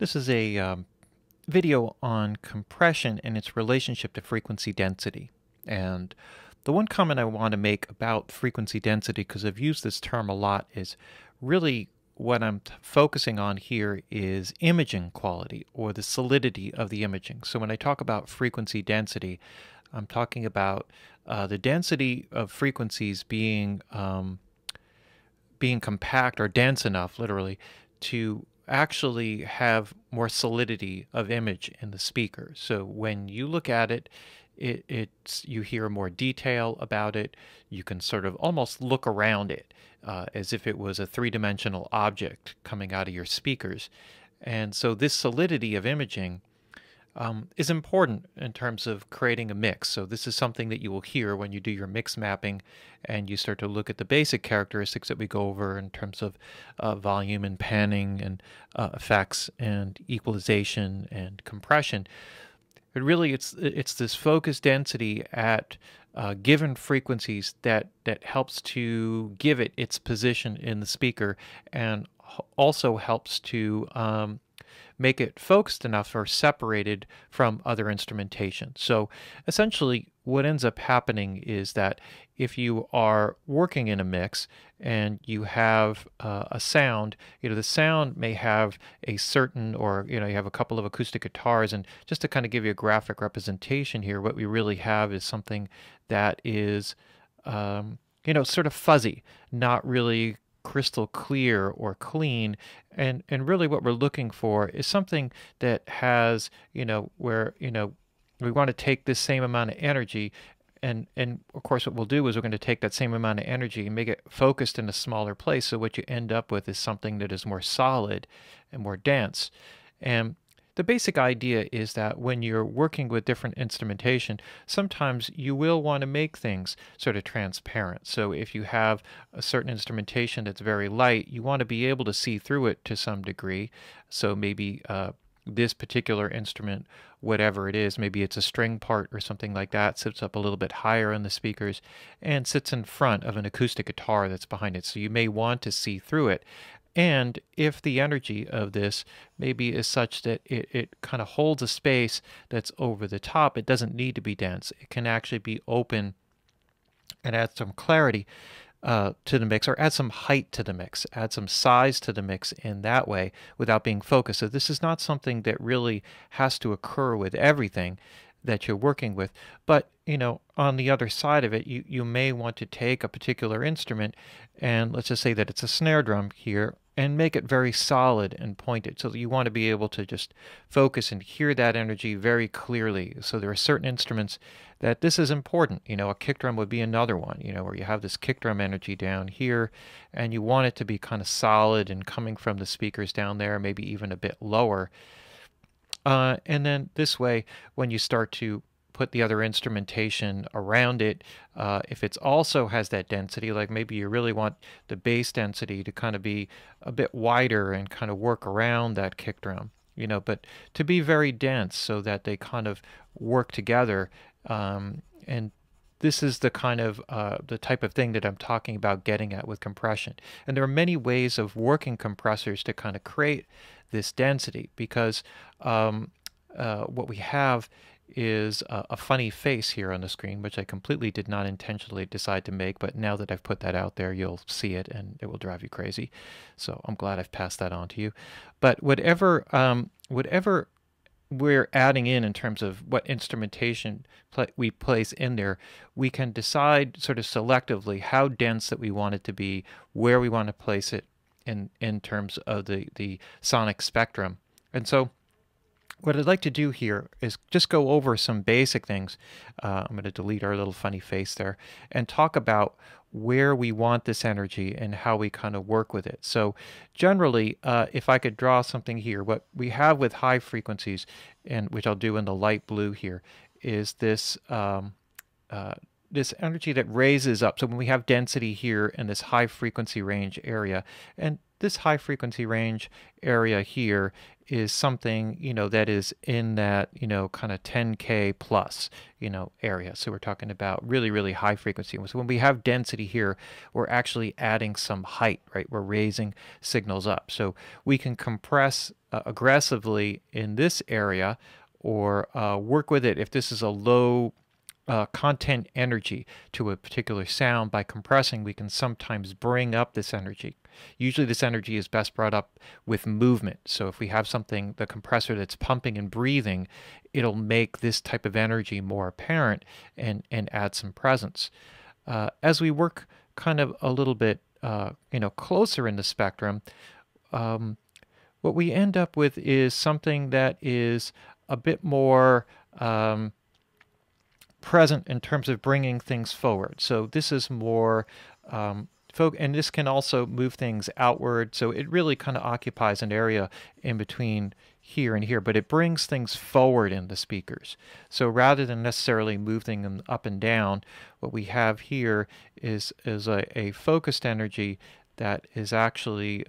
This is a video on compression and its relationship to frequency density. And the one comment I want to make about frequency density, because I've used this term a lot, is really what I'm focusing on here is imaging quality or the solidity of the imaging. So when I talk about frequency density, I'm talking about the density of frequencies being compact or dense enough, literally, to actually have more solidity of image in the speaker. So when you look at it, you hear more detail about it. You can sort of almost look around it as if it was a three-dimensional object coming out of your speakers. And so this solidity of imaging is important in terms of creating a mix. So this is something that you will hear when you do your mix mapping and you start to look at the basic characteristics that we go over in terms of volume and panning and effects and equalization and compression. But really it's this focus density at given frequencies that helps to give it its position in the speaker and also helps to make it focused enough or separated from other instrumentation. So essentially what ends up happening is that if you are working in a mix and you have a sound, the sound may have a certain, or you have a couple of acoustic guitars, and just to kind of give you a graphic representation here, what we really have is something that is sort of fuzzy, not really crystal clear or clean, and really what we're looking for is something that has where we want to take this same amount of energy, and of course what we'll do is we're going to take that same amount of energy and make it focused in a smaller place, so what you end up with is something that is more solid and more dense. And the basic idea is that when you're working with different instrumentation, sometimes you will want to make things sort of transparent. So if you have a certain instrumentation that's very light, you want to be able to see through it to some degree. So maybe this particular instrument, whatever it is, maybe it's a string part or something like that, sits up a little bit higher in the speakers and sits in front of an acoustic guitar that's behind it. So you may want to see through it. And if the energy of this maybe is such that it kind of holds a space that's over the top, it doesn't need to be dense. It can actually be open and add some clarity to the mix, or add some height to the mix, add some size to the mix in that way without being focused. So this is not something that really has to occur with everything that you're working with. But on the other side of it, you may want to take a particular instrument, and let's just say that it's a snare drum here, and make it very solid and pointed. So you want to be able to just focus and hear that energy very clearly. So there are certain instruments that this is important. A kick drum would be another one, where you have this kick drum energy down here, and you want it to be kind of solid and coming from the speakers down there, maybe even a bit lower. And then this way, when you start to put the other instrumentation around it, if it also has that density, like maybe you really want the bass density to kind of be a bit wider and kind of work around that kick drum, but to be very dense so that they kind of work together. And this is the kind of the type of thing that I'm talking about getting at with compression. And there are many ways of working compressors to kind of create this density, because what we have is a funny face here on the screen, which I completely did not intentionally decide to make, but now that I've put that out there, you'll see it and it will drive you crazy. So I'm glad I've passed that on to you. But whatever we're adding in terms of what instrumentation we place in there, we can decide sort of selectively how dense that we want it to be, where we want to place it in terms of the sonic spectrum. And so what I'd like to do here is just go over some basic things. I'm going to delete our little funny face there and talk about where we want this energy and how we kind of work with it. So generally, if I could draw something here, what we have with high frequencies, and which I'll do in the light blue here, is this this energy that raises up. So when we have density here in this high frequency range area, and this high frequency range area here is something, that is in that, kind of 10K plus, area. So we're talking about really, really high frequency. So when we have density here, we're actually adding some height, right? We're raising signals up. So we can compress aggressively in this area, or work with it if this is a low content energy to a particular sound. By compressing, we can sometimes bring up this energy. Usually this energy is best brought up with movement. So if we have something, the compressor that's pumping and breathing, it'll make this type of energy more apparent and add some presence. As we work kind of a little bit closer in the spectrum, what we end up with is something that is a bit more present in terms of bringing things forward. So this is more and this can also move things outward. So it really kind of occupies an area in between here and here, but it brings things forward in the speakers. So rather than necessarily moving them up and down, what we have here is a focused energy that is actually,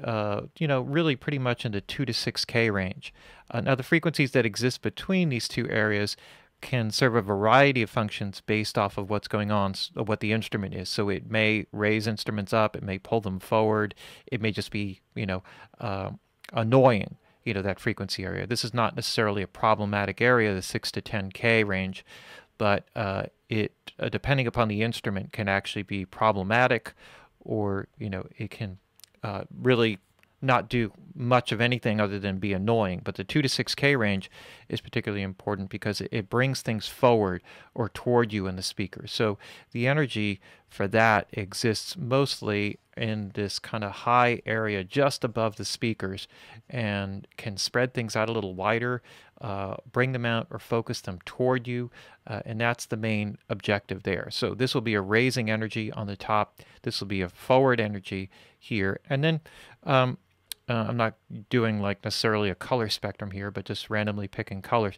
really pretty much in the 2 to 6K range. Now the frequencies that exist between these two areas can serve a variety of functions based off of what's going on, what the instrument is. So it may raise instruments up, it may pull them forward, it may just be, annoying, that frequency area. This is not necessarily a problematic area, the 6 to 10K range, but it, depending upon the instrument, can actually be problematic, or, it can really not do much of anything other than be annoying. But the 2 to 6K range is particularly important because it brings things forward or toward you in the speaker. So the energy for that exists mostly in this kind of high area just above the speakers, and can spread things out a little wider, bring them out or focus them toward you, and that's the main objective there. So this will be a raising energy on the top, this will be a forward energy here, and then I'm not doing like necessarily a color spectrum here, but just randomly picking colors.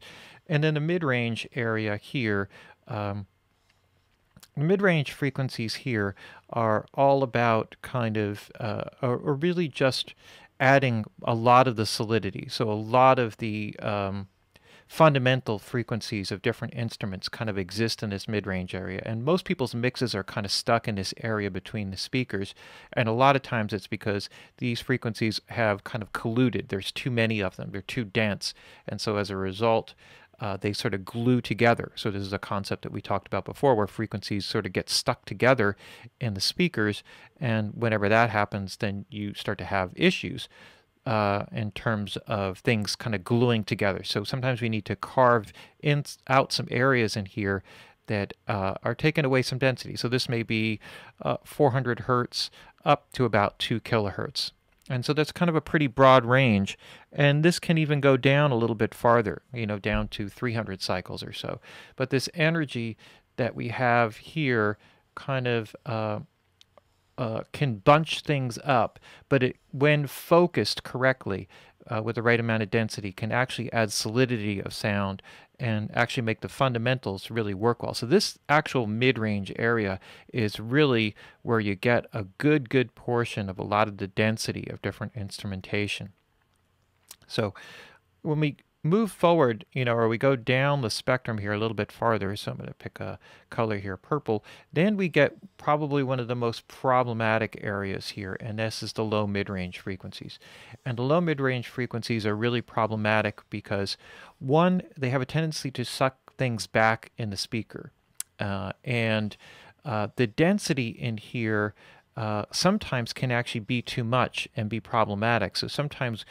And then the mid-range area here, mid-range frequencies here are all about kind of, or really just adding a lot of the solidity. So a lot of the fundamental frequencies of different instruments kind of exist in this mid-range area, and most people's mixes are kind of stuck in this area between the speakers, and a lot of times it's because these frequencies have kind of colluded. There's too many of them, they're too dense, and so as a result they sort of glue together. So this is a concept that we talked about before, where frequencies sort of get stuck together in the speakers, and whenever that happens, then you start to have issues in terms of things kind of gluing together. So sometimes we need to carve out some areas in here that are taking away some density. So this may be 400 hertz up to about 2 kilohertz. And so that's kind of a pretty broad range. And this can even go down a little bit farther, down to 300 cycles or so. But this energy that we have here kind of can bunch things up, but when focused correctly with the right amount of density, can actually add solidity of sound and actually make the fundamentals really work well. So this actual mid-range area is really where you get a good portion of a lot of the density of different instrumentation. So when we move forward, or we go down the spectrum here a little bit farther, so I'm going to pick a color here, purple, then we get probably one of the most problematic areas here, and this is the low mid-range frequencies. And the low mid-range frequencies are really problematic because, one, they have a tendency to suck things back in the speaker, and the density in here sometimes can actually be too much and be problematic. So sometimes,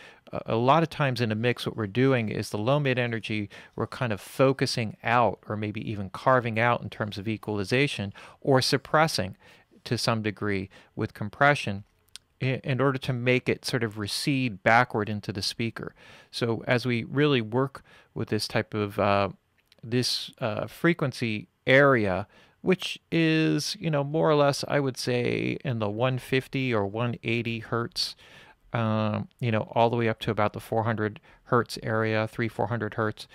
a lot of times in a mix, what we're doing is the low mid energy, we're kind of focusing out, or maybe even carving out in terms of equalization, or suppressing to some degree with compression in order to make it sort of recede backward into the speaker. So as we really work with this type of frequency area, which is, more or less, I would say, in the 150 or 180 hertz, all the way up to about the 400 hertz area, 400 hertz.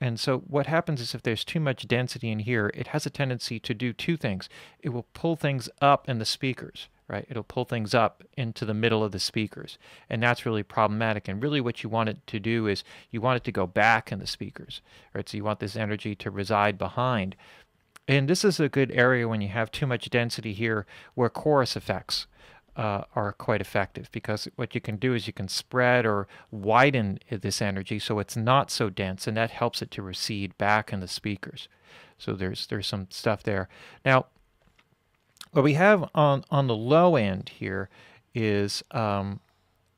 And so what happens is, if there's too much density in here, it has a tendency to do two things. It will pull things up in the speakers, right? It'll pull things up into the middle of the speakers, and that's really problematic. And really what you want it to do is you want it to go back in the speakers, right? So you want this energy to reside behind. And this is a good area when you have too much density here where chorus effects are quite effective, because what you can do is you can spread or widen this energy so it's not so dense, and that helps it to recede back in the speakers. So there's some stuff there. Now, what we have on the low end here is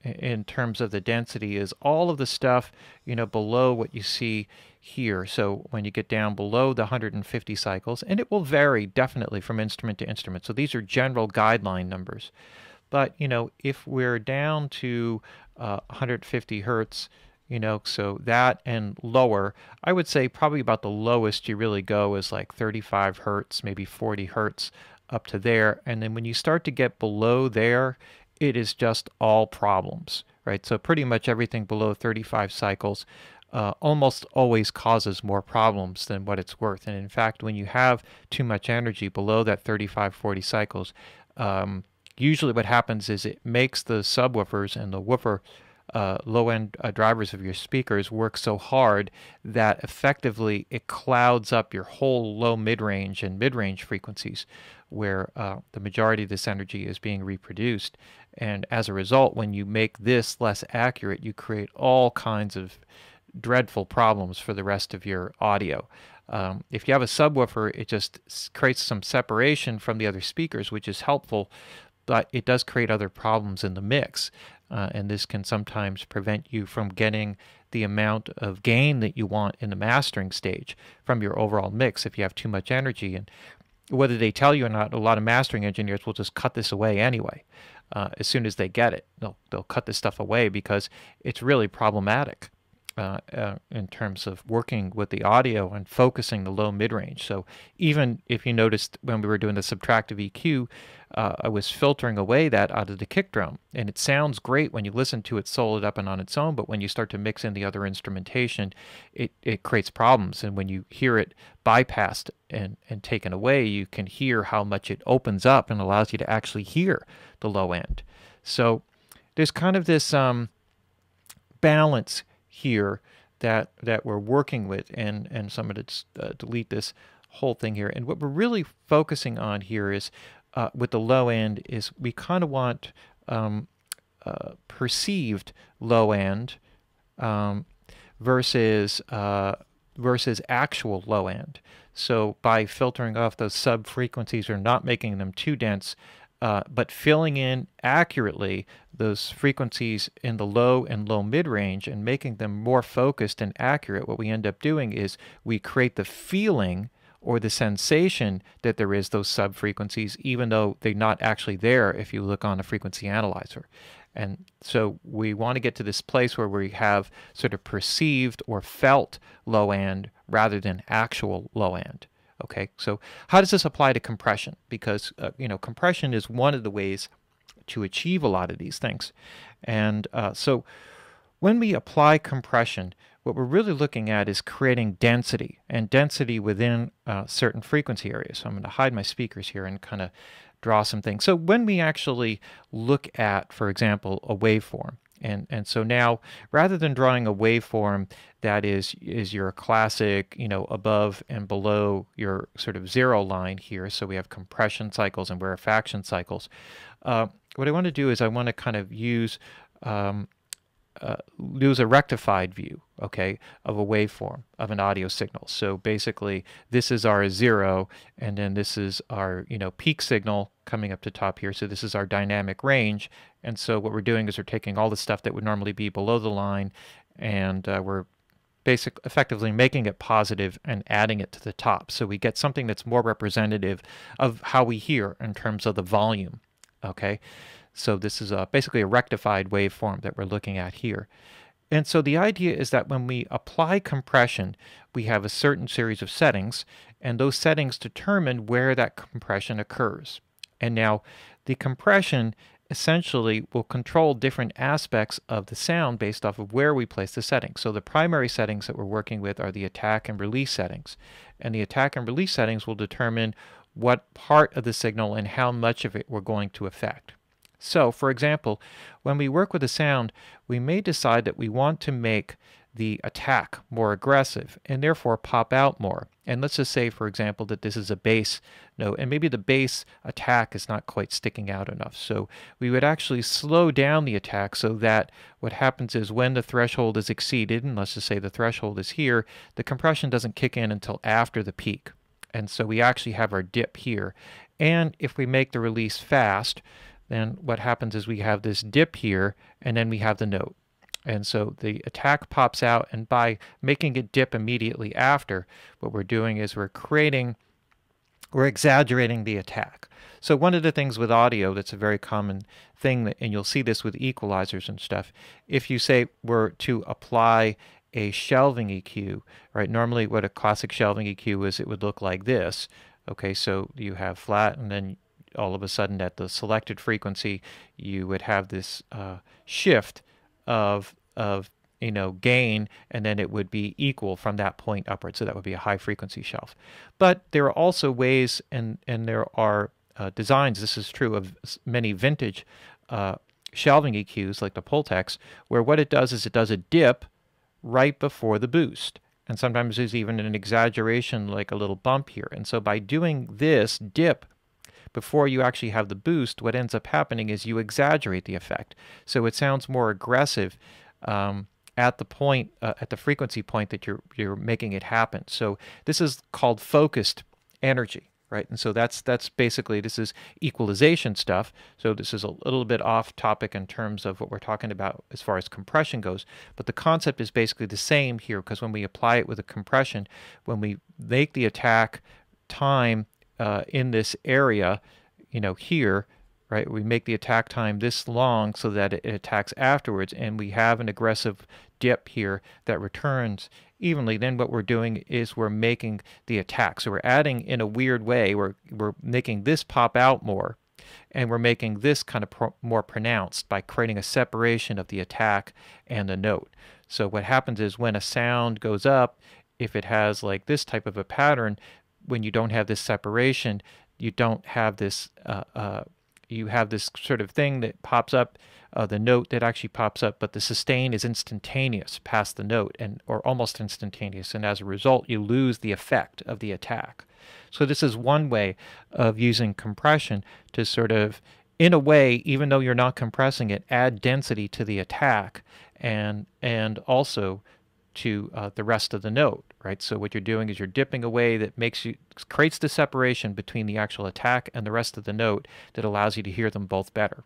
in terms of the density is all of the stuff, below what you see here. So when you get down below the 150 cycles, and it will vary definitely from instrument to instrument. So these are general guideline numbers. But, if we're down to 150 hertz, so that and lower, I would say probably about the lowest you really go is like 35 hertz, maybe 40 hertz up to there. And then when you start to get below there, it is just all problems, right? So pretty much everything below 35 cycles almost always causes more problems than what it's worth. And in fact, when you have too much energy below that 35, 40 cycles, usually what happens is it makes the subwoofers and the woofer low-end drivers of your speakers work so hard that effectively it clouds up your whole low mid-range and mid-range frequencies where the majority of this energy is being reproduced. And as a result, when you make this less accurate, you create all kinds of dreadful problems for the rest of your audio. If you have a subwoofer, it just creates some separation from the other speakers, which is helpful, but it does create other problems in the mix. And this can sometimes prevent you from getting the amount of gain that you want in the mastering stage from your overall mix if you have too much energy. And whether they tell you or not, a lot of mastering engineers will just cut this away anyway. As soon as they get it, they'll cut this stuff away because it's really problematic in terms of working with the audio and focusing the low mid-range. So even if you noticed when we were doing the subtractive EQ, I was filtering away that out of the kick drum. And it sounds great when you listen to it solid up and on its own, but when you start to mix in the other instrumentation, it creates problems. And when you hear it bypassed and taken away, you can hear how much it opens up and allows you to actually hear the low end. So there's kind of this balance here that we're working with, and so I'm going to delete this whole thing here. And what we're really focusing on here is with the low end is we kind of want perceived low end versus actual low end. So by filtering off those sub frequencies or not making them too dense, but filling in accurately those frequencies in the low and low mid-range and making them more focused and accurate, what we end up doing is we create the feeling or the sensation that there is those sub-frequencies, even though they're not actually there if you look on a frequency analyzer. And so we want to get to this place where we have sort of perceived or felt low end rather than actual low end. Okay, so how does this apply to compression? Because compression is one of the ways to achieve a lot of these things. And so when we apply compression, what we're really looking at is creating density, and density within certain frequency areas. So I'm going to hide my speakers here and kind of draw some things. So when we actually look at, for example, a waveform, and so now, rather than drawing a waveform that is your classic, above and below your sort of zero line here, so we have compression cycles and rarefaction cycles, what I want to do is I want to kind of use a rectified view, okay, of a waveform of an audio signal. So basically, this is our zero, and then this is our peak signal coming up to top here. So this is our dynamic range. And so what we're doing is we're taking all the stuff that would normally be below the line, and we're effectively making it positive and adding it to the top. So we get something that's more representative of how we hear in terms of the volume, okay? So this is basically a rectified waveform that we're looking at here. And so the idea is that when we apply compression, we have a certain series of settings, and those settings determine where that compression occurs. And now the compression essentially will control different aspects of the sound based off of where we place the settings. So the primary settings that we're working with are the attack and release settings. And the attack and release settings will determine what part of the signal and how much of it we're going to affect. So, for example, when we work with a sound, we may decide that we want to make the attack more aggressive and therefore pop out more. And let's just say, for example, that this is a bass note, and maybe the bass attack is not quite sticking out enough. So we would actually slow down the attack so that what happens is when the threshold is exceeded, and let's just say the threshold is here, the compression doesn't kick in until after the peak. And so we actually have our dip here. And if we make the release fast, then what happens is we have this dip here, and then we have the note. And so the attack pops out, and by making it dip immediately after, what we're doing is we're exaggerating the attack. So one of the things with audio that's a very common thing, and you'll see this with equalizers and stuff, if you say were to apply a shelving EQ, right? Normally what a classic shelving EQ is, it would look like this. Okay, so you have flat, and then all of a sudden at the selected frequency, you would have this shift of gain, and then it would be equal from that point upward. So that would be a high frequency shelf. But there are also ways, and there are designs, this is true of many vintage shelving EQs like the Pultecs, where what it does is it does a dip right before the boost. And sometimes there's even an exaggeration like a little bump here. And so by doing this dip before you actually have the boost, what ends up happening is you exaggerate the effect. So it sounds more aggressive at the point, at the frequency point that you're making it happen. So this is called focused energy, right? And so that's basically, this is equalization stuff. So this is a little bit off topic in terms of what we're talking about as far as compression goes. But the concept is basically the same here, because when we apply it with a compression, when we make the attack time in this area, here, right, we make the attack time this long so that it attacks afterwards, and we have an aggressive dip here that returns evenly. Then what we're doing is we're making the attack. So we're adding, in a weird way, we're making this pop out more, and we're making this kind of more pronounced by creating a separation of the attack and the note. So what happens is when a sound goes up, if it has like this type of a pattern, when you don't have this separation, you don't have this, you have this sort of thing that pops up, the note that actually pops up, but the sustain is instantaneous past the note, or almost instantaneous, and as a result, you lose the effect of the attack. So this is one way of using compression to sort of, in a way, even though you're not compressing it, add density to the attack, and also to the rest of the note, right? So what you're doing is you're dipping away that creates the separation between the actual attack and the rest of the note that allows you to hear them both better.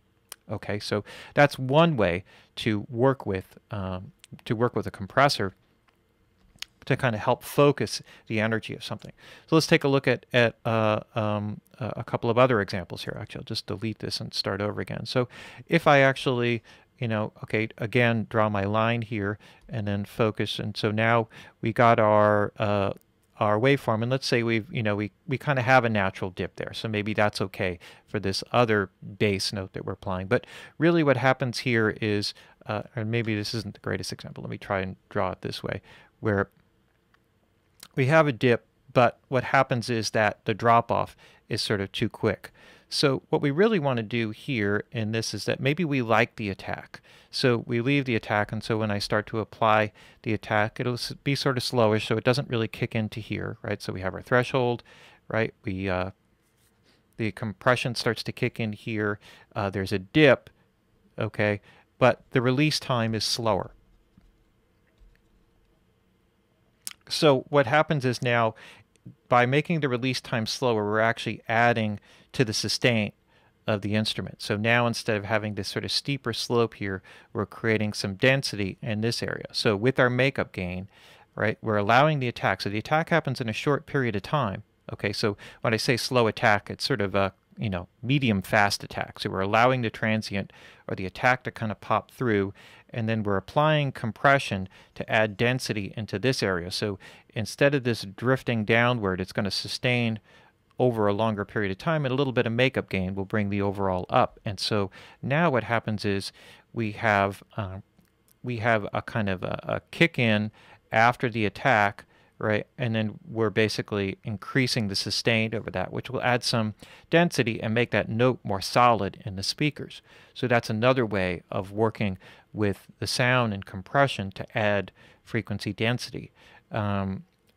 Okay, so that's one way to work with a compressor to kind of help focus the energy of something. So let's take a look at a couple of other examples here. Actually, I'll just delete this and start over again. So if I actually okay, again, draw my line here and then focus. And so now we got our waveform, and let's say we kind of have a natural dip there. So maybe that's okay for this other bass note that we're applying. But really what happens here is, or maybe this isn't the greatest example. Let me try and draw it this way, where we have a dip, but what happens is that the drop-off is sort of too quick. So what we really want to do here in this is that maybe we like the attack. So we leave the attack, and so when I start to apply the attack, it'll be sort of slowish, so it doesn't really kick into here, right? So we have our threshold, right? The compression starts to kick in here. There's a dip, okay? But the release time is slower. So what happens is now, by making the release time slower, we're actually adding to the sustain of the instrument. So now instead of having this sort of steeper slope here, we're creating some density in this area. So with our makeup gain, right, we're allowing the attack. So the attack happens in a short period of time. Okay, so when I say slow attack, it's sort of a medium fast attack. So we're allowing the transient or the attack to kind of pop through, and then we're applying compression to add density into this area. So instead of this drifting downward, it's going to sustain over a longer period of time, and a little bit of makeup gain will bring the overall up. And so now what happens is we have a kind of a kick in after the attack, right? And then we're basically increasing the sustained over that, which will add some density and make that note more solid in the speakers. So that's another way of working with the sound and compression to add frequency density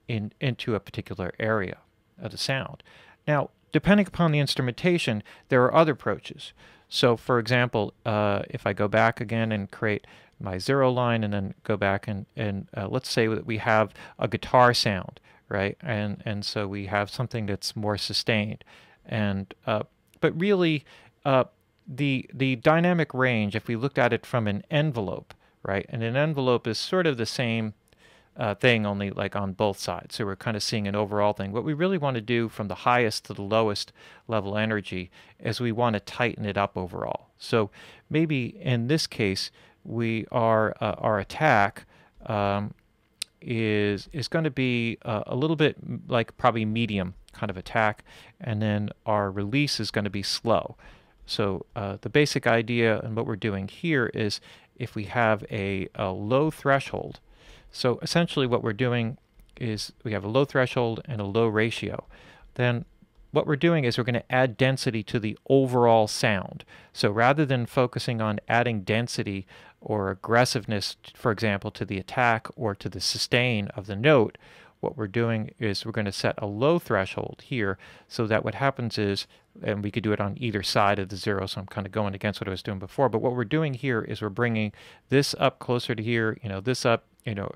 into a particular area of the sound. Now, depending upon the instrumentation, there are other approaches. So, for example, if I go back again and create my zero line and then go back and let's say that we have a guitar sound, right? And so we have something that's more sustained. And but really, the dynamic range, if we looked at it from an envelope, right? And an envelope is sort of the same thing, only like on both sides. So we're kind of seeing an overall thing. What we really want to do from the highest to the lowest level energy is we want to tighten it up overall. So maybe in this case, we are our attack is going to be a little bit like probably medium kind of attack, and then our release is going to be slow. So the basic idea and what we're doing here is if we have a low threshold, so essentially what we're doing is we have a low threshold and a low ratio. Then what we're doing is we're going to add density to the overall sound. So rather than focusing on adding density or aggressiveness, for example, to the attack or to the sustain of the note, what we're doing is we're going to set a low threshold here so that what happens is, and we could do it on either side of the zero, so I'm kind of going against what I was doing before, but what we're doing here is we're bringing this up closer to here, this up,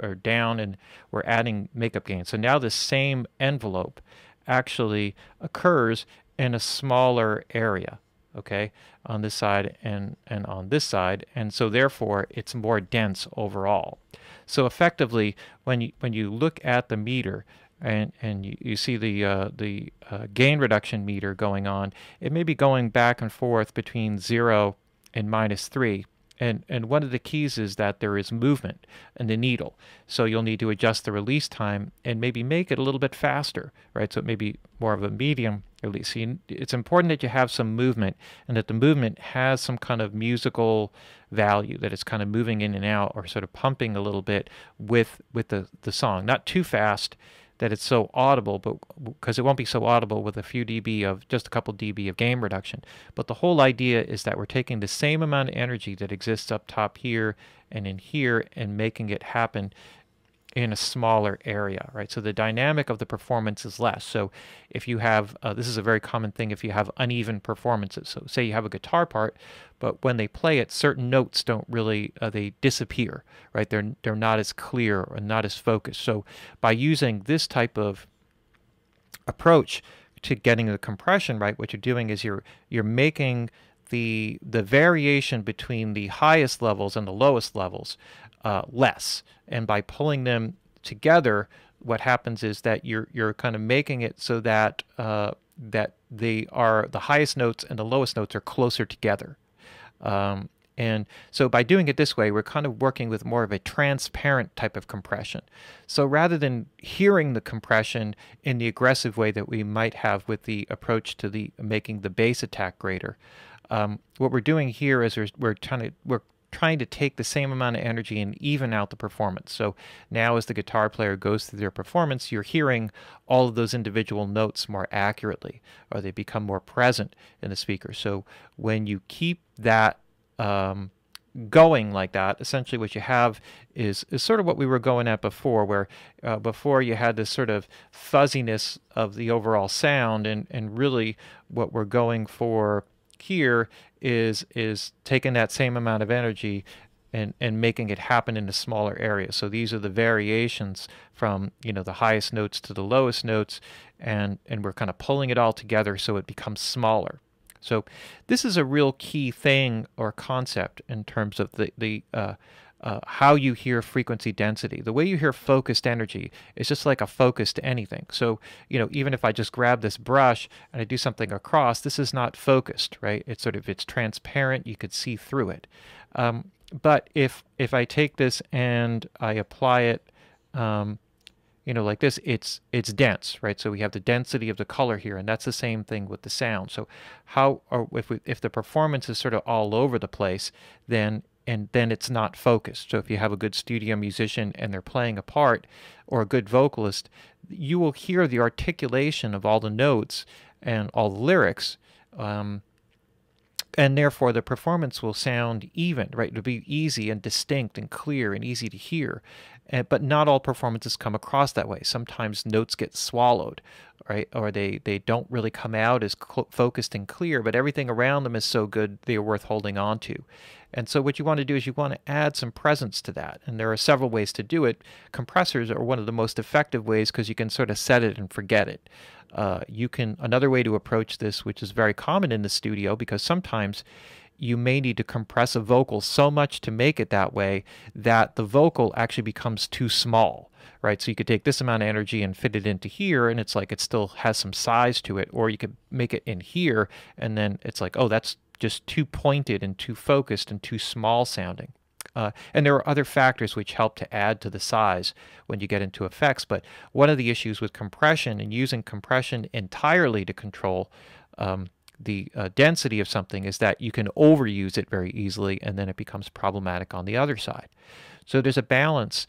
or down, and we're adding makeup gain. So now the same envelope actually occurs in a smaller area, okay, on this side and on this side, and so therefore it's more dense overall. So effectively, when you look at the meter and you see the gain reduction meter going on, it may be going back and forth between 0 and -3. And one of the keys is that there is movement in the needle. So you'll need to adjust the release time and maybe make it a little bit faster, right? So it may be more of a medium release. So it's important that you have some movement and that the movement has some kind of musical value, that it's kind of moving in and out or sort of pumping a little bit with the song. Not too fast that it's so audible, but because it won't be so audible with a few dB of just a couple dB of gain reduction. But the whole idea is that we're taking the same amount of energy that exists up top here and in here and making it happen in a smaller area, right? So the dynamic of the performance is less. So if you have, this is a very common thing if you have uneven performances. So say you have a guitar part, but when they play it, certain notes don't really, they disappear, right? They're not as clear or not as focused. So by using this type of approach to getting the compression right, what you're doing is you're making the variation between the highest levels and the lowest levels less, and by pulling them together, what happens is that you're kind of making it so that that they are the highest notes and the lowest notes are closer together. And so by doing it this way, we're kind of working with more of a transparent type of compression. So rather than hearing the compression in the aggressive way that we might have with the approach to the making the bass attack greater, what we're doing here is we're trying to take the same amount of energy and even out the performance. So now as the guitar player goes through their performance, you're hearing all of those individual notes more accurately, or they become more present in the speaker. So when you keep that going like that, essentially what you have is sort of what we were going at before, where before you had this sort of fuzziness of the overall sound, and really what we're going for here is taking that same amount of energy and making it happen in a smaller area. So these are the variations from the highest notes to the lowest notes, and we're kind of pulling it all together so it becomes smaller. So this is a real key thing or concept in terms of the how you hear frequency density. The way you hear focused energy is just like a focus to anything. So, even if I just grab this brush and I do something across, this is not focused, right? It's transparent. You could see through it. But if I take this and I apply it, like this, it's dense, right? So we have the density of the color here, and that's the same thing with the sound. So if the performance is sort of all over the place, then and then it's not focused. So if you have a good studio musician and they're playing a part, or a good vocalist, you will hear the articulation of all the notes and all the lyrics. And therefore the performance will sound even, right? It'll be easy and distinct and clear and easy to hear. But not all performances come across that way. Sometimes notes get swallowed, right? Or they don't really come out as focused and clear, but everything around them is so good they're worth holding on to. And so what you want to do is you want to add some presence to that. And there are several ways to do it. Compressors are one of the most effective ways because you can sort of set it and forget it. Another way to approach this, which is very common in the studio, because sometimes you may need to compress a vocal so much to make it that way that the vocal actually becomes too small, right? So you could take this amount of energy and fit it into here, and it's like it still has some size to it, or you could make it in here, and then it's like, oh, that's just too pointed and too focused and too small sounding. And there are other factors which help to add to the size when you get into effects. But one of the issues with compression and using compression entirely to control the density of something is that you can overuse it very easily, and then it becomes problematic on the other side. So there's a balance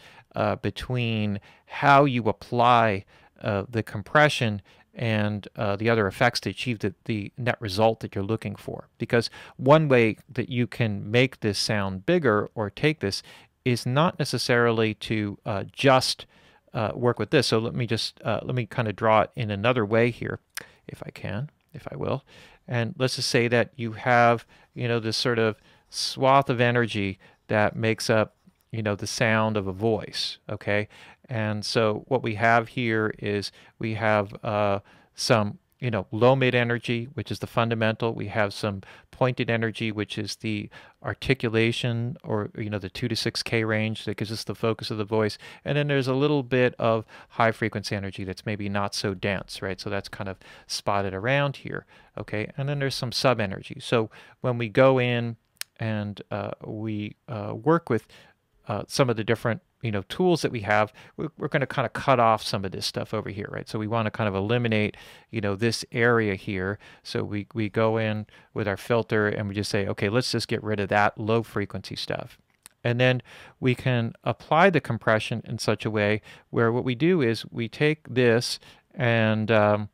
between how you apply the compression and the other effects to achieve the net result that you're looking for. Because one way that you can make this sound bigger or take this is not necessarily to just work with this. So let me kind of draw it in another way here, if I will. And let's just say that you have, this sort of swath of energy that makes up, the sound of a voice, okay? And so what we have here is we have some, low mid energy, which is the fundamental. We have some pointed energy, which is the articulation, or, the 2 to 6K range that gives us the focus of the voice. And then there's a little bit of high frequency energy that's maybe not so dense, right? So that's kind of spotted around here, okay? And then there's some sub energy. So when we go in and we work with some of the different tools that we have, we're going to kind of cut off some of this stuff over here, right? So we want to kind of eliminate this area here. So we go in with our filter and we just say, okay, let's just get rid of that low frequency stuff. And then we can apply the compression in such a way where what we do is we take this and I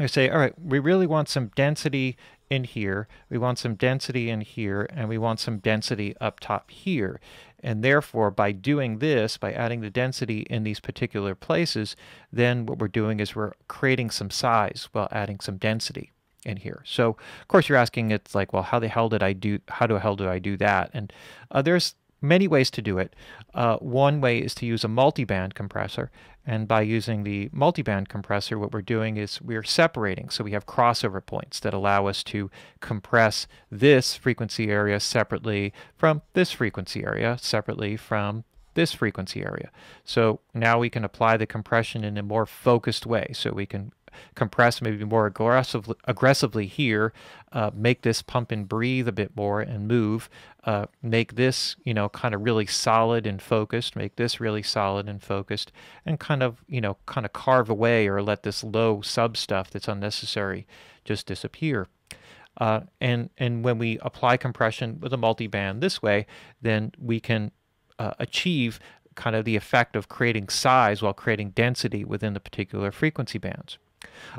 say, all right, we really want some density in here, we want some density in here, and we want some density up top here. And therefore, by doing this, by adding the density in these particular places, then what we're doing is we're creating some size while adding some density in here. So, of course, you're asking, it's like, well, how the hell did I do that? And there's many ways to do it. One way is to use a multiband compressor. And by using the multiband compressor, what we're doing is we're separating. So we have crossover points that allow us to compress this frequency area separately from this frequency area, separately from this frequency area. So now we can apply the compression in a more focused way. So we can compress maybe more aggressively here, make this pump and breathe a bit more and move, make this, kind of really solid and focused, make this really solid and focused, and kind of carve away or let this low sub stuff that's unnecessary just disappear. And when we apply compression with a multiband this way, then we can achieve kind of the effect of creating size while creating density within the particular frequency bands.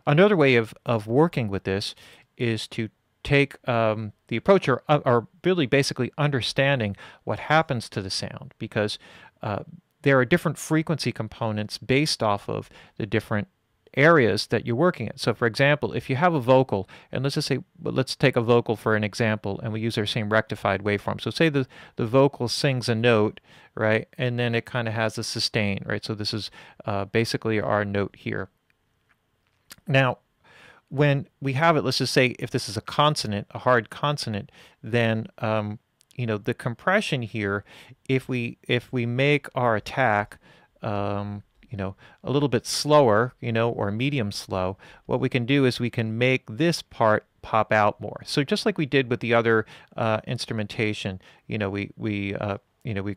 Another way of working with this is to take the approach or really basically understanding what happens to the sound, because there are different frequency components based off of the different areas that you're working at. So for example, if you have a vocal, and let's just say, let's take a vocal for an example, and we use our same rectified waveform. So say the vocal sings a note, right, and then it kind of has a sustain, right? So this is basically our note here. Now, when we have it, let's just say if this is a consonant, a hard consonant, then the compression here, if we make our attack a little bit slower, or medium slow, what we can do is we can make this part pop out more. So just like we did with the other instrumentation, we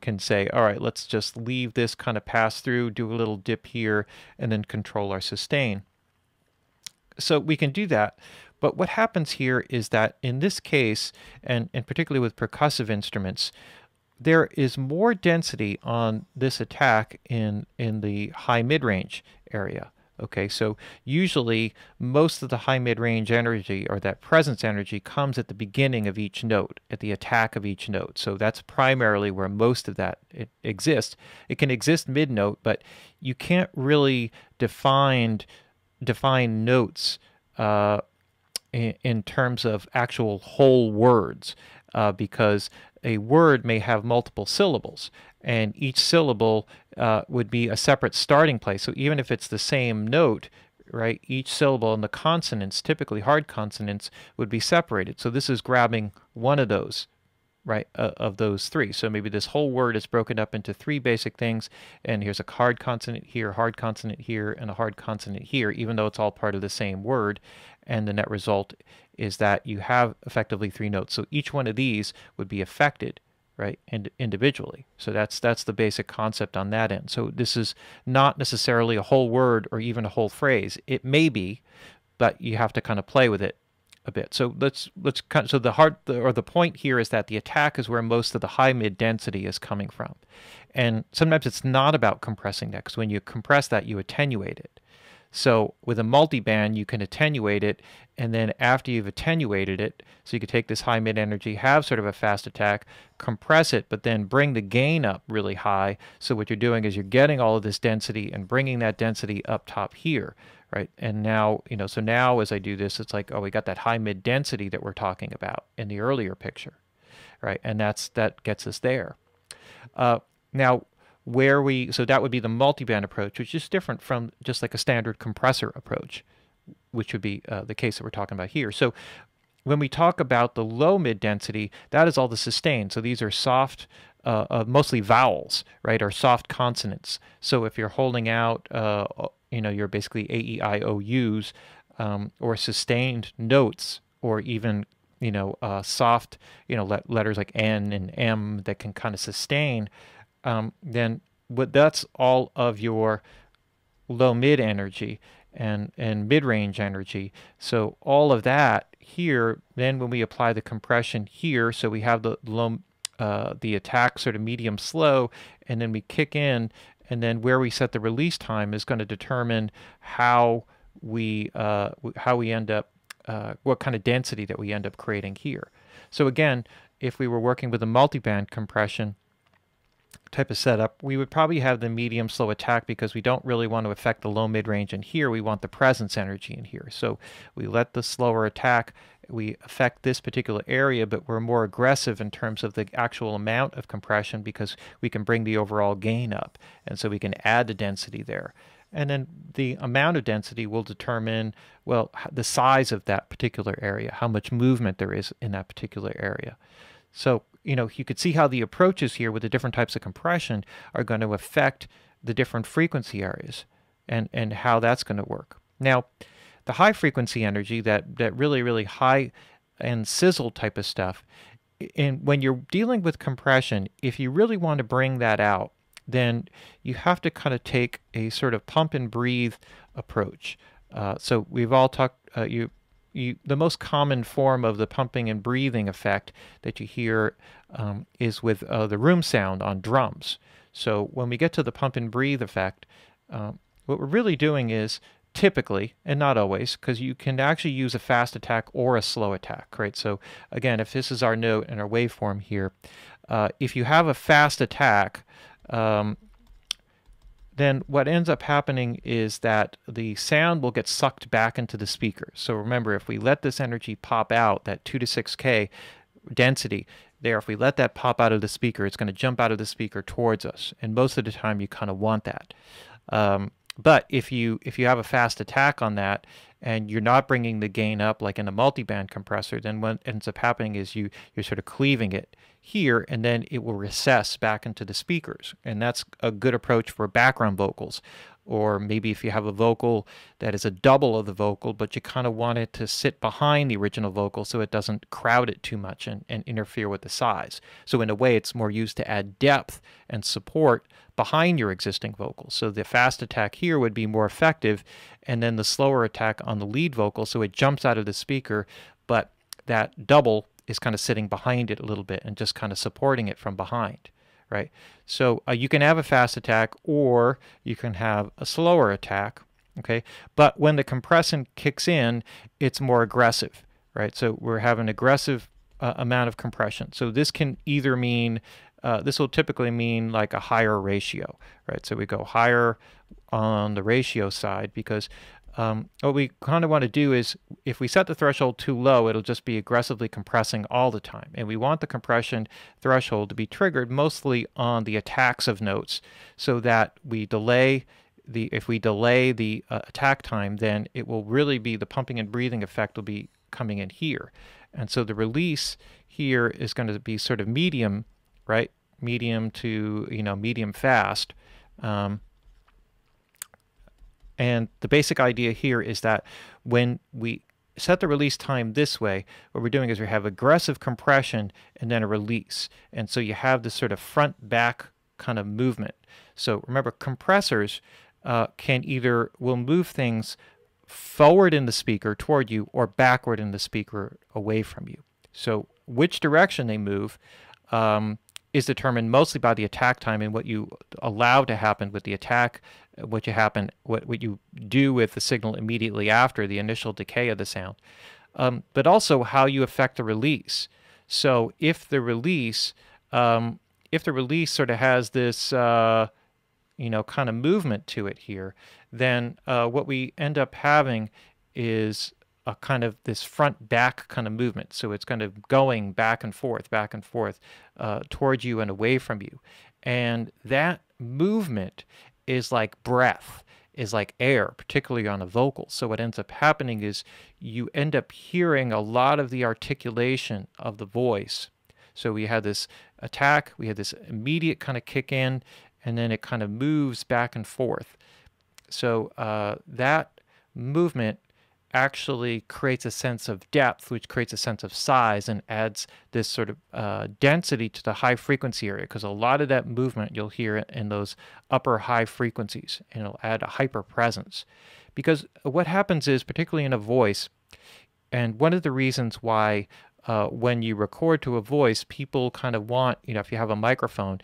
can say, all right, let's just leave this kind of pass through, do a little dip here, and then control our sustain. So we can do that, But what happens here is that in this case, and particularly with percussive instruments, there is more density on this attack in the high mid-range area. Okay, so usually most of the high mid-range energy, or that presence energy, comes at the beginning of each note, at the attack of each note. So that's primarily where most of that exists. It can exist mid-note, but you can't really define notes in terms of actual whole words, because a word may have multiple syllables, and each syllable would be a separate starting place. So even if it's the same note, right, each syllable and the consonants, typically hard consonants, would be separated. So this is grabbing one of those, right, of those three. So maybe this whole word is broken up into three basic things, and here's a hard consonant here, hard consonant here, and a hard consonant here, even though it's all part of the same word. And the net result is that you have effectively three notes. So each one of these would be affected, right, individually. So that's the basic concept on that end. So this is not necessarily a whole word or even a whole phrase. It may be, but you have to kind of play with it a bit. So so the point here is that the attack is where most of the high mid density is coming from. And sometimes it's not about compressing that, because when you compress that, you attenuate it. So with a multiband, you can attenuate it, and then after you've attenuated it, so you could take this high mid energy, have sort of a fast attack, compress it, but then bring the gain up really high. So what you're doing is you're getting all of this density and bringing that density up top here, right? And now, so now as I do this, it's like, oh, we got that high mid density that we're talking about in the earlier picture, right? And that gets us there. Now, so that would be the multiband approach, which is different from just like a standard compressor approach, which would be the case that we're talking about here. So when we talk about the low mid density, that is all the sustain. So these are soft, mostly vowels, right, or soft consonants. So if you're holding out, you're basically A, E, I, O, U's, or sustained notes, or even soft, letters like N and M that can kind of sustain. Then that's all of your low mid energy and mid range energy. So all of that here, then when we apply the compression here, so we have the attack sort of medium slow, and then we kick in, and then where we set the release time is going to determine how we end up, what kind of density that we end up creating here. So again, if we were working with a multiband compression type of setup, we would probably have the medium slow attack, because we don't really want to affect the low mid range in here. We want the presence energy in here. So we let the slower attack, we affect this particular area, but we're more aggressive in terms of the actual amount of compression, because we can bring the overall gain up, and so we can add the density there. And then the amount of density will determine, well, the size of that particular area, how much movement there is in that particular area. So you could see how the approaches here with the different types of compression are going to affect the different frequency areas, and how that's going to work. Now, the high frequency energy, that really, really high and sizzle type of stuff, and when you're dealing with compression, if you really want to bring that out, then you have to kind of take a sort of pump and breathe approach. So we've all talked, the most common form of the pumping and breathing effect that you hear is with the room sound on drums. So when we get to the pump and breathe effect, what we're really doing is typically, and not always, because you can actually use a fast attack or a slow attack, right? So again, if this is our note and our waveform here, if you have a fast attack, then what ends up happening is that the sound will get sucked back into the speaker. So remember, if we let this energy pop out, that 2 to 6K density there, if we let that pop out of the speaker, it's going to jump out of the speaker towards us. And most of the time you kind of want that. But if you have a fast attack on that, and you're not bringing the gain up like in a multiband compressor, then what ends up happening is you're sort of cleaving it here, and then it will recess back into the speakers. And that's a good approach for background vocals. or maybe if you have a vocal that is a double of the vocal, but you kind of want it to sit behind the original vocal so it doesn't crowd it too much and interfere with the size. So in a way, it's more used to add depth and support behind your existing vocal. So the fast attack here would be more effective, and then the slower attack on the lead vocal, so it jumps out of the speaker, but that double is kind of sitting behind it a little bit and just kind of supporting it from behind, right? So you can have a fast attack or you can have a slower attack, okay? But when the compression kicks in, it's more aggressive, right? So we're having aggressive amount of compression. So this can either mean, this will typically mean like a higher ratio, right? So we go higher on the ratio side because what we kind of want to do is if we set the threshold too low, it'll just be aggressively compressing all the time. And we want the compression threshold to be triggered mostly on the attacks of notes so that we delay if we delay the attack time, then it will really be the pumping and breathing effect will be coming in here. And so the release here is going to be sort of medium, right? Medium to, medium fast. And the basic idea here is that when we set the release time this way, what we're doing is we have aggressive compression and then a release. And so you have this sort of front-back kind of movement. So remember, compressors will move things forward in the speaker toward you or backward in the speaker away from you. So which direction they move is determined mostly by the attack time and what you allow to happen with the attack, what you do with the signal immediately after the initial decay of the sound, but also how you affect the release. So if the release sort of has this kind of movement to it here, then what we end up having is a kind of this front-back kind of movement. So it's kind of going back and forth towards you and away from you. And that movement is like breath, is like air, particularly on a vocal. So what ends up happening is you end up hearing a lot of the articulation of the voice. So we had this attack, we had this immediate kind of kick in, and then it kind of moves back and forth. So that movement actually creates a sense of depth, which creates a sense of size and adds this sort of density to the high frequency area, because a lot of that movement you'll hear in those upper high frequencies, and it'll add a hyper presence. Because what happens is, particularly in a voice, and one of the reasons why when you record to a voice, people kind of want, if you have a microphone,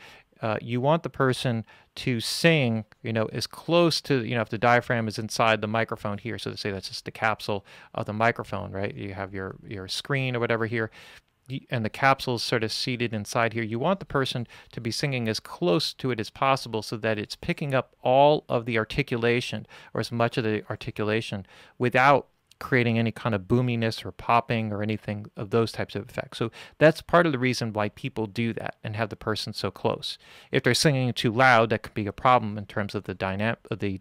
you want the person to sing, as close to, if the diaphragm is inside the microphone here, so to say that's just the capsule of the microphone, right? You have your screen or whatever here, and the capsule is sort of seated inside here. You want the person to be singing as close to it as possible so that it's picking up all of the articulation, or as much of the articulation, without creating any kind of boominess or popping or anything of those types of effects. So that's part of the reason why people do that and have the person so close. If they're singing too loud, that could be a problem in terms of the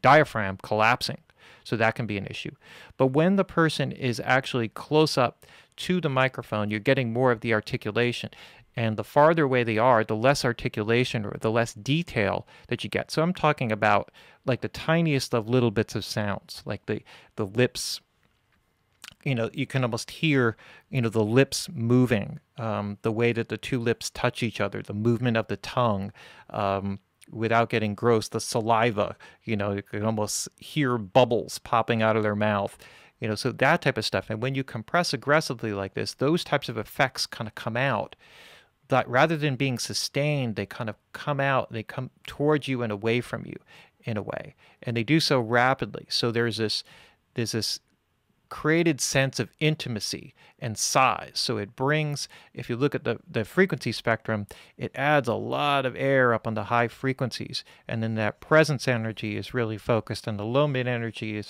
diaphragm collapsing. So that can be an issue. But when the person is actually close up to the microphone, you're getting more of the articulation. And the farther away they are, the less articulation or the less detail that you get. So I'm talking about like the tiniest of little bits of sounds, like the lips. You can almost hear, the lips moving, the way that the two lips touch each other, the movement of the tongue, without getting gross, the saliva, you can almost hear bubbles popping out of their mouth, so that type of stuff. And when you compress aggressively like this, those types of effects kind of come out. That rather than being sustained, they kind of come out, they come towards you and away from you in a way. And they do so rapidly. So there's this created sense of intimacy and size. So it brings, if you look at the frequency spectrum, it adds a lot of air up on the high frequencies, and then that presence energy is really focused, and the low mid energy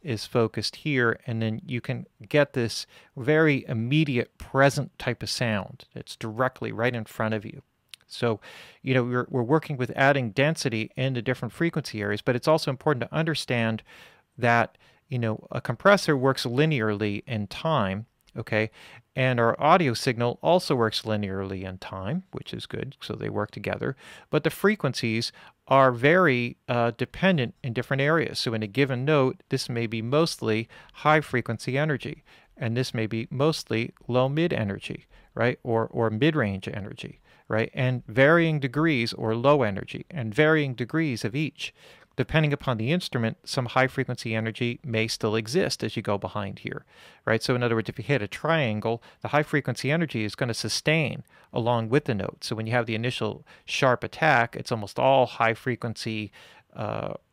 is focused here, and then you can get this very immediate present type of sound that's directly right in front of you. So, we're working with adding density in the different frequency areas, but it's also important to understand that a compressor works linearly in time, okay? And our audio signal also works linearly in time, which is good, so they work together. But the frequencies are very dependent in different areas. So in a given note, this may be mostly high frequency energy, and this may be mostly low mid energy, right? Or mid range energy, right? And varying degrees or low energy, and varying degrees of each. Depending upon the instrument, some high frequency energy may still exist as you go behind here, right? So in other words, if you hit a triangle, the high frequency energy is going to sustain along with the note. So when you have the initial sharp attack, it's almost all high frequency,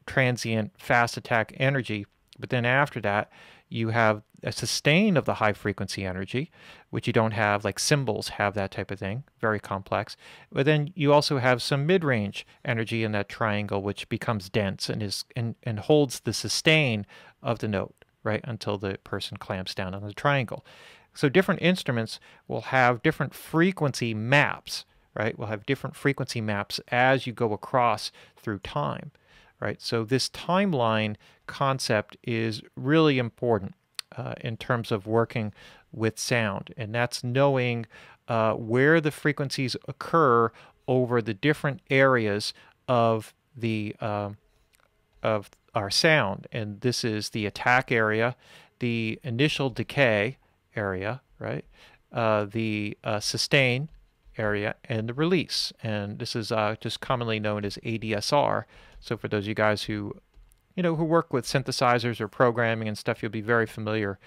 transient, fast attack energy. But then after that, you have a sustain of the high frequency energy, which you don't have, like cymbals have that type of thing, very complex. But then you also have some mid-range energy in that triangle, which becomes dense and holds the sustain of the note, right, until the person clamps down on the triangle. So different instruments will have different frequency maps, right? We'll have different frequency maps as you go across through time, right? So this timeline concept is really important in terms of working with sound, and that's knowing where the frequencies occur over the different areas of the of our sound. And this is the attack area, the initial decay area, right? The sustain area, and the release. And this is just commonly known as ADSR. So for those of you guys who who work with synthesizers or programming and stuff, you'll be very familiar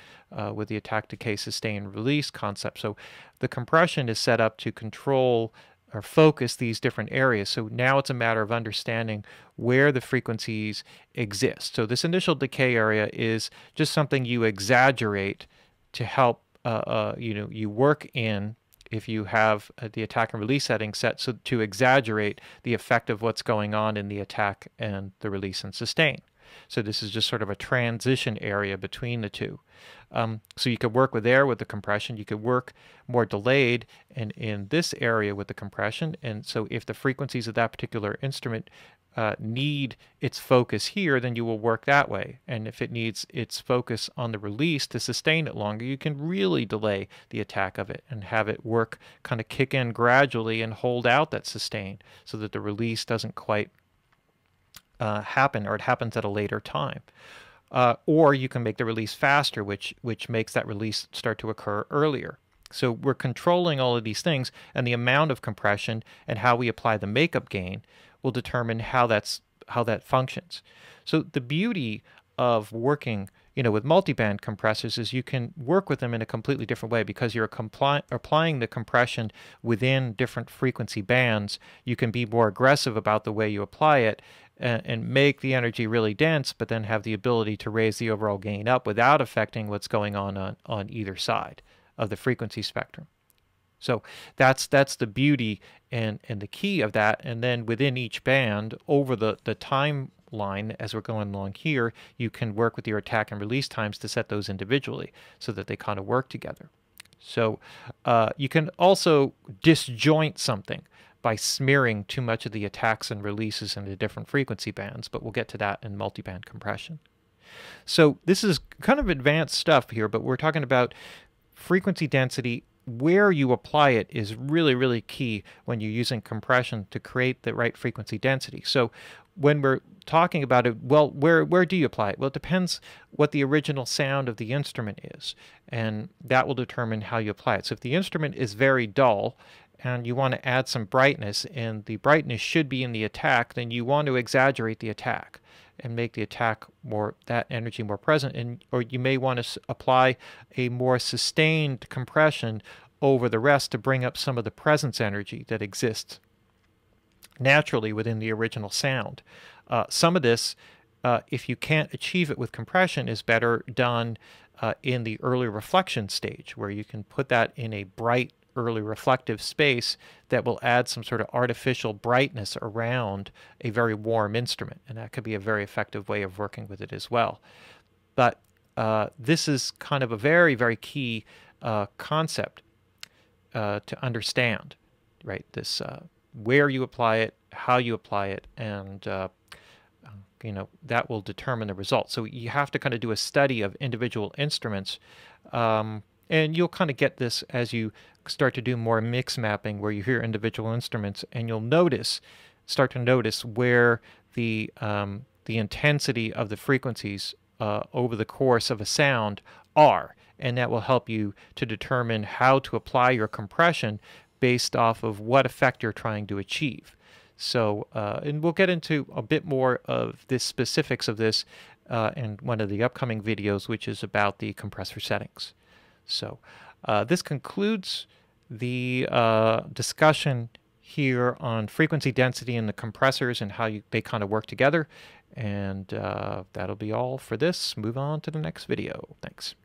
with the attack, decay, sustain, release concept. So the compression is set up to control or focus these different areas. So now it's a matter of understanding where the frequencies exist. So this initial decay area is just something you exaggerate to help you work in, if you have the attack and release setting set, so to exaggerate the effect of what's going on in the attack and the release and sustain. So this is just sort of a transition area between the two. So you could work with the compression. You could work more delayed in this area with the compression. And so if the frequencies of that particular instrument need its focus here, then you will work that way. And if it needs its focus on the release to sustain it longer, you can really delay the attack of it and have it work, kind of kick in gradually and hold out that sustain so that the release doesn't quite happen, or it happens at a later time. Or you can make the release faster, which makes that release start to occur earlier. So we're controlling all of these things, and the amount of compression and how we apply the makeup gain will determine how that functions. So the beauty of working with multiband compressors is you can work with them in a completely different way, because you're applying the compression within different frequency bands. You can be more aggressive about the way you apply it, and make the energy really dense, but then have the ability to raise the overall gain up without affecting what's going on either side of the frequency spectrum. So that's the beauty and the key of that. And then within each band, over the timeline as we're going along here, you can work with your attack and release times to set those individually so that they kind of work together. So you can also disjoint something by smearing too much of the attacks and releases into different frequency bands, but we'll get to that in multiband compression. So this is kind of advanced stuff here, but we're talking about frequency density. Where you apply it is really, really key when you're using compression to create the right frequency density. So when we're talking about it, well, where do you apply it? Well, it depends what the original sound of the instrument is, and that will determine how you apply it. So if the instrument is very dull and you want to add some brightness, and the brightness should be in the attack, then you want to exaggerate the attack and make the attack that energy more present, or you may want to apply a more sustained compression over the rest to bring up some of the presence energy that exists naturally within the original sound. Some of this, if you can't achieve it with compression, is better done in the early reflection stage, where you can put that in a bright early reflective space that will add some sort of artificial brightness around a very warm instrument, and that could be a very effective way of working with it as well. But this is kind of a very, very key concept to understand, right? This where you apply it, how you apply it, and that will determine the result. So you have to kind of do a study of individual instruments And you'll kind of get this as you start to do more mix mapping where you hear individual instruments, and you'll start to notice where the intensity of the frequencies over the course of a sound are. And that will help you to determine how to apply your compression based off of what effect you're trying to achieve. So, and we'll get into a bit more of the specifics of this in one of the upcoming videos, which is about the compressor settings. So, this concludes the discussion here on frequency density and the compressors and how they kind of work together. And that'll be all for this. Move on to the next video. Thanks.